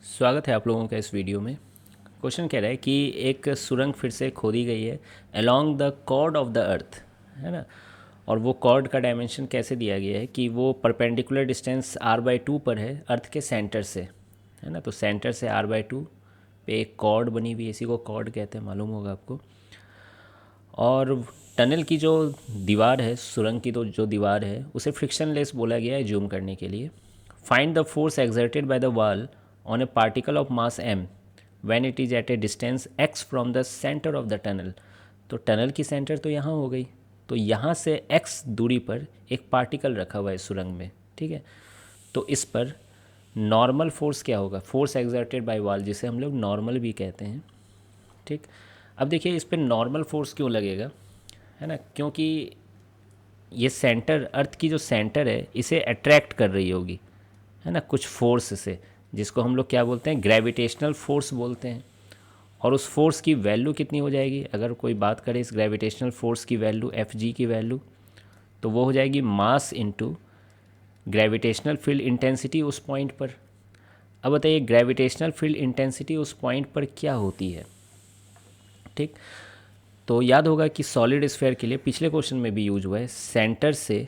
स्वागत है आप लोगों का इस वीडियो में। क्वेश्चन कह रहा है कि एक सुरंग फिर से खोदी गई है along the cord of the earth, है ना। और वो कॉर्ड का डायमेंशन कैसे दिया गया है कि वो परपेंडिकुलर डिस्टेंस r/2 पर है अर्थ के सेंटर से, है ना। तो सेंटर से r/2 पे एक कॉर्ड बनी हुई है, इसी को कॉर्ड कहते हैं, मालूम होगा आपको। और टनल की जो दीवार है, सुरंग की तो जो दीवार है, उसे फ्रिक्शनलेस बोला गया है जूम करने के लिए। Find the force exerted by the wall on a particle of mass m when it is at a distance x from the centre of the tunnel. तो टनल की सेंटर तो यहाँ हो गई, तो यहाँ से x दूरी पर एक पार्टिकल रखा हुआ है सुरंग में, ठीक है। तो इस पर नॉर्मल फोर्स क्या होगा, फोर्स एक्सर्टेड बाय वॉल, जिसे हम लोग नॉर्मल भी कहते हैं, ठीक। अब देखिए इस पर नॉर्मल फोर्स क्यों लगेगा, है ना, क्योंकि ये सेंटर, अर्थ की जो सेंटर है, इसे अट्रैक्ट कर रही होगी, है ना, कुछ फोर्स से, जिसको हम लोग क्या बोलते हैं, ग्रेविटेशनल फोर्स बोलते हैं। और उस फोर्स की वैल्यू कितनी हो जाएगी, अगर कोई बात करे इस ग्रेविटेशनल फोर्स की वैल्यू, Fg की वैल्यू, तो वो हो जाएगी mass into gravitational field intensity उस पॉइंट पर। अब बताइए ग्रेविटेशनल फील्ड इंटेंसिटी उस पॉइंट पर क्या होती है, ठीक। तो याद होगा कि सॉलिड स्फीयर के लिए पिछले क्वेश्चन में भी यूज हुआ है, सेंटर से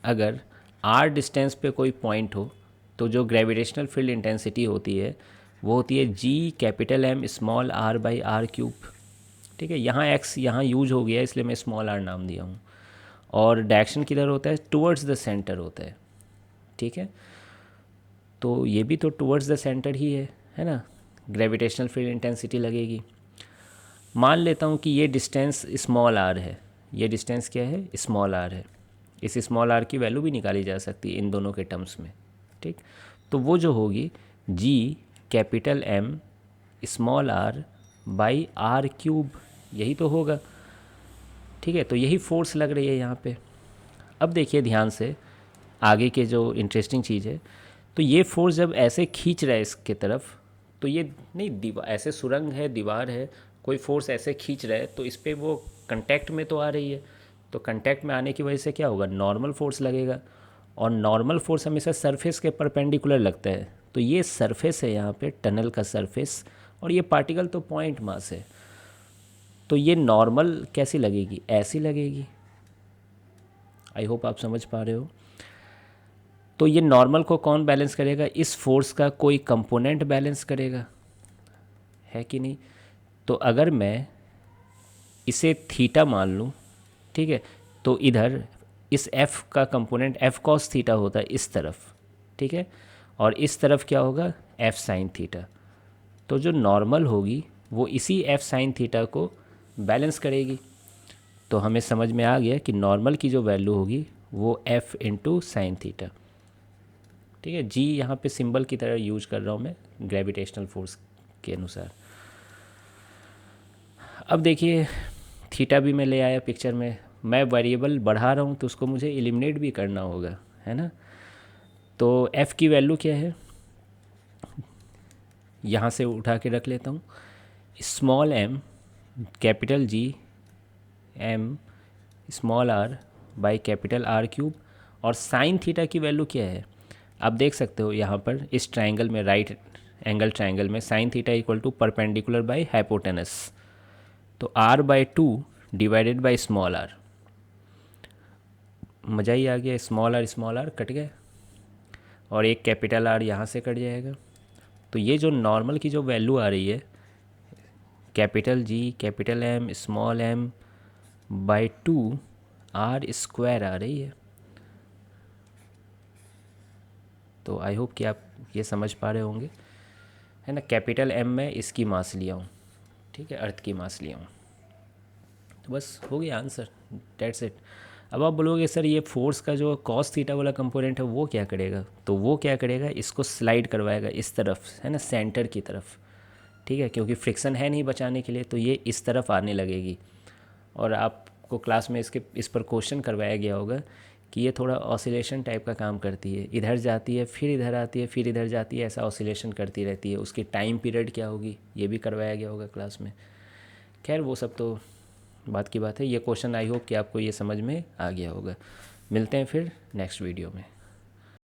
अगर r डिस्टेंस पे कोई पॉइंट हो तो जो ग्रेविटेशनल फील्ड इंटेंसिटी होती है वो होती है G capital M small r/r³, ठीक है। यहाँ x यहाँ यूज हो गया इसलिए मैं स्मॉल r नाम दिया हूँ। और डायरेक्शन किधर होता है, टुवर्ड्स द सेंटर होता है, ठीक है। तो ये भी तो टुवर्ड्स द सेंटर ही है ना, ग्रेविटेशनल फील्ड इंटेंसिटी लगेगी। मान लेता हूँ कि ये डिस्टेंस स्मॉल r है, ये डिस्टेंस क्या है, स्मॉल r है। इस स्मॉल r की वैल्यू भी निकाली जा सकती है इन दोनों के टर्म्स में, ठीक। तो वो जो होगी G capital M small r by r³, यही तो होगा, ठीक है। तो यही फोर्स लग रही है यहाँ पे। अब देखिए ध्यान से आगे के जो इंटरेस्टिंग चीज़ है, तो ये फोर्स जब ऐसे खींच रहा है इसके तरफ, तो ये नहीं, दीवार ऐसे सुरंग है, दीवार है, कोई फोर्स ऐसे खींच रहा है, तो इस पर वो कंटेक्ट में तो आ रही है। तो कंटेक्ट में आने की वजह से क्या होगा, नॉर्मल फोर्स लगेगा। और नॉर्मल फोर्स हमेशा सरफेस के परपेंडिकुलर लगता है। तो ये सरफेस है यहाँ पे, टनल का सरफेस, और ये पार्टिकल तो पॉइंट मास है। तो ये नॉर्मल कैसी लगेगी, ऐसी लगेगी। आई होप आप समझ पा रहे हो। तो ये नॉर्मल को कौन बैलेंस करेगा, इस फोर्स का कोई कंपोनेंट बैलेंस करेगा, है कि नहीं। तो अगर मैं इसे थीटा मान लूँ, ठीक है, तो इधर इस f का कंपोनेंट f cos थीटा होता है इस तरफ, ठीक है। और इस तरफ क्या होगा, f साइन थीटा। तो जो नॉर्मल होगी वो इसी f साइन थीटा को बैलेंस करेगी। तो हमें समझ में आ गया कि नॉर्मल की जो वैल्यू होगी वो f इंटू साइन थीटा, ठीक है। जी यहाँ पे सिंबल की तरह यूज कर रहा हूँ मैं ग्रेविटेशनल फोर्स के अनुसार। अब देखिए थीटा भी मैं ले आया पिक्चर में, मैं वेरिएबल बढ़ा रहा हूँ तो उसको मुझे एलिमिनेट भी करना होगा, है ना। तो f की वैल्यू क्या है, यहाँ से उठा के रख लेता हूँ, small m capital G m small r by capital r³। और साइन थीटा की वैल्यू क्या है, आप देख सकते हो यहाँ पर इस ट्राइंगल में, राइट एंगल ट्राइंगल में sine theta equal to perpendicular by hypotenuse. तो r/2 divided by small r, मज़ा ही आ गया, स्मॉल r कट गए और एक कैपिटल R यहाँ से कट जाएगा। तो ये जो नॉर्मल की जो वैल्यू आ रही है, capital G capital M small m by 2 r² आ रही है। तो आई होप कि आप ये समझ पा रहे होंगे, है ना। कैपिटल M में इसकी मास लिया हूँ, ठीक है, अर्थ की मास लिया हूँ। तो बस हो गया आंसर, डेट्स इट। अब आप बोलोगे सर ये फोर्स का जो कॉस थीटा वाला कंपोनेंट है वो क्या करेगा, तो वो क्या करेगा, इसको स्लाइड करवाएगा इस तरफ, है ना, सेंटर की तरफ, ठीक है। क्योंकि फ्रिक्शन है नहीं बचाने के लिए, तो ये इस तरफ आने लगेगी। और आपको क्लास में इसके इस पर क्वेश्चन करवाया गया होगा कि ये थोड़ा ऑसिलेशन टाइप का काम करती है, इधर जाती है फिर इधर आती है फिर इधर जाती है, ऐसा ऑसिलेशन करती रहती है। उसकी टाइम पीरियड क्या होगी ये भी करवाया गया होगा क्लास में। खैर वो सब तो बात की बात है। ये क्वेश्चन आई होप कि आपको ये समझ में आ गया होगा। मिलते हैं फिर नेक्स्ट वीडियो में।